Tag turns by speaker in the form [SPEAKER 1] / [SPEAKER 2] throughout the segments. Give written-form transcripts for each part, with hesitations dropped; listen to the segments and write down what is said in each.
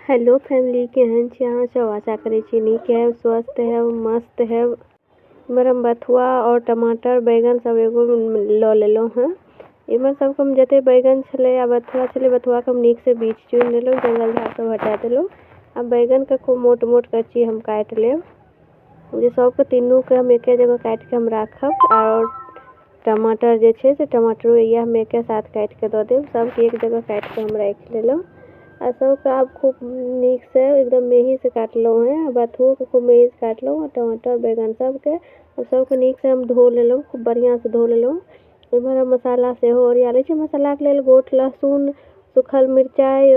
[SPEAKER 1] Hello family, केहन छी अहाँ सब। आशा करै छी नीक है, स्वस्थ है, मस्त है। हम बथुआ और टमाटर बैगन सब एगो ल लेलहुँ हैं। इमहर सबके हम जते बैगन छले आ बथुआ छले, बथुआ के हम नीक से बीज चुन लेलहुँ, जंगल झाड़ सब हटा देलहुँ। अब बैगन के खूब मोट मोट कच्ची हम काट लेब। जे सबके तीनों के हम एके जगह काट के हम राखब। और टमाटर जे छे से टमाटरो ये हम एके साथ काट के दे देब। सबके एक जगह काट के हम रख लेलहुँ। आ सबके आप खूब नीक से एकदम मेही से काटलो है। बथुओ के खूब मेही से काटलो, टमाटर बैगन सबके नीक से हम धो लेलहुँ, खूब बढ़िया से धो लेलहुँ। इमहर हम मसाला से हो ओरिया ले छी। मसाला के लेल गोट लहसुन, सूखल मिरचाई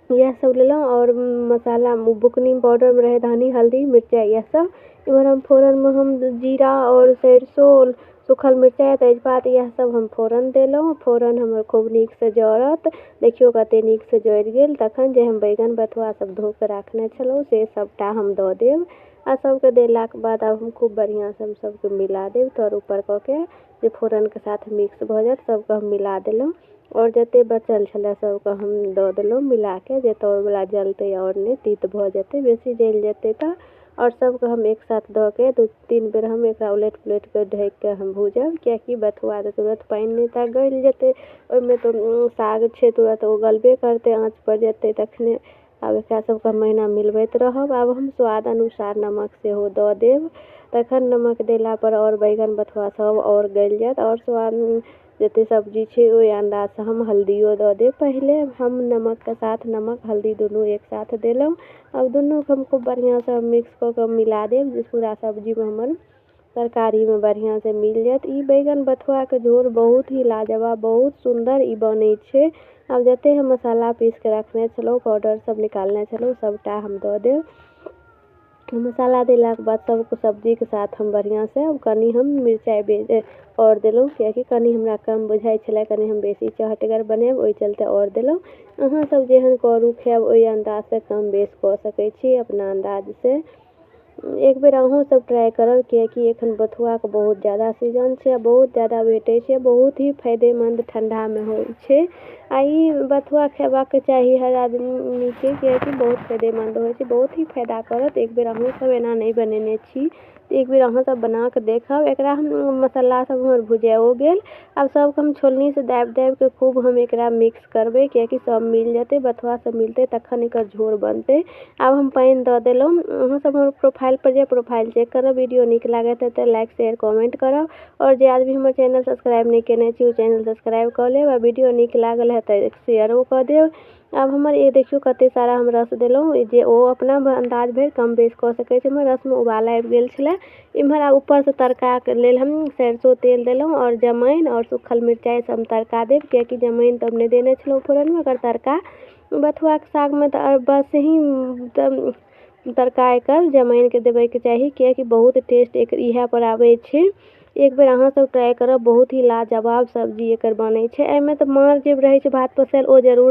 [SPEAKER 1] यह सब लेलहुँ। और मसाला बुकनी पाउडर में रहे धनी हल्दी मिरचाई यह सब। इमहर हम फोरन में हम जीरा और सरसों, सूखल मिरचाई तेजपात यह सब हम फोरन देलहुँ। फोरन हमर खूब नीक से जरत, देखियो कते नीक से जरि गेल। तखन जे हम बैगन बथुआ सब धो के राखने छलहुँ से सबटा हम दऽ देब। आ सबके देलाक बाद अब हम खूब बढ़िया से हम सबके मिला देब तर ऊपर कऽ के, जे फोरन के साथ मिक्स भऽ जायत। सबके हम मिला देलहुँ और जते बचल छले सबके हम दऽ देलहुँ मिला के, जे तर वाला जलते और नहीं तीत भऽ जेतै, बेसी जल जेतै तऽ। और सबके हम एक साथ दऽ के 2-3 बेर हम एकरा उलट पुलट के ढक के हम भूजब, कियाकि बथुआ के तुरंत पानी नहीं ता गल जेतै। ओहिमे तो साग छे तुरंत ओ गलबे करते, आँच पर जेतै तखने। अब एकरा सबके महीना मिलबैत रहब। अब हम स्वाद अनुसार नमक सेहो दऽ देब। तखन नमक देला पर और बैगन बथुआ सब और गल जायत। और स्वाद जते सब्जी छे ओहि अंदाज से हम हल्दियो दऽ देब। पहले हम नमक के साथ नमक हल्दी दोनों एक साथ देलहुँ। अब दोनों को हम खूब बढ़िया से मिक्स कऽ के मिला देब, जे पूरा सब्जी में हमर तरकारी में बढ़िया से मिल जायत। ई बैगन बथुआ के झोर बहुत ही लाजवाब, बहुत सुंदर ई बनै छे। अब जते हम मसाला पीस के रखने छलहुँ, पाउडर सब निकालने छलहुँ, सबटा हम दऽ देब। मसाला देला के बाद सबको सब्जी के साथ हम बढ़िया से कनी हम मिरचाई और देलहुँ, कियाकि कनी हमरा कम बुझाई छले, कनी हम बेसी चहटगर बनेब, ओहि चलते और देलहुँ। अहाँ सब जेहन करू खायब ओहि अंदाज से कम बेस कऽ सकै छी अपना अंदाज से। एक बेर अहूँ सब ट्राई करब, कियाकि एखन बथुआ के बहुत ज़्यादा सीजन छे, बहुत ज़्यादा भेटै छे, बहुत ही फायदेमंद ठंडा में होइ छे। आ ई बथुआ खेबाक चाही हर आदमी के, कियाकि बहुत फायदेमंद होइ छे, बहुत ही फायदा करत। एक बेर अहूँ सब एना नहीं बनेने छी, एक बेर अहाँ सब बना के देखब। एकरा हम मसाला सब हमर भुजाओ गेल। अब सबके हम छोलनी से दाबि दाबि के खूब हम एकरा मिक्स करबै, कियाकि सब मिल जेतै, बथुआ सब मिलतै तखन एकर झोर बनतै। अब हम पानी दऽ देलहुँ। अहाँ सब हमर प्रोफाइल पर जे प्रोफाइल चेक करब, वीडियो नीक लागत है तो लाइक शेयर कमेंट करब। और जे आदमी हमर चैनल सब्सक्राइब नहीं केने छी, ओ चैनल सब्सक्राइब कर लेब। और वीडियो नीक लागल है तो शेयरो कर देब। अब हमर ये देखियो कते सारा हम रस देलहुँ, जे ओ अपना अंदाज भरि कम बेस कऽ सकै छी। हमर रस में उबाल आबि गेल छले। इम्हर आ ऊपर से तड़का के लेल हम सरसों तेल देलहुँ और जमाइन और सूखल मिरचाई से हम तड़का देब, कियाकि जमाइन तो हम नहीं देने छलहुँ फोरन में। एकर तड़का बथुआ के साग में तो बस ही तड़का एकर जमाइन के देवे के चाही, कियाकि बहुत टेस्ट एक इहा पर आवे छे। एक बेर अहाँ सब ट्राई करब, बहुत ही लाजवाब सब्जी एकर बनै छे। एमे तो मार जे रहे छे भात पसेल, ओ जरूर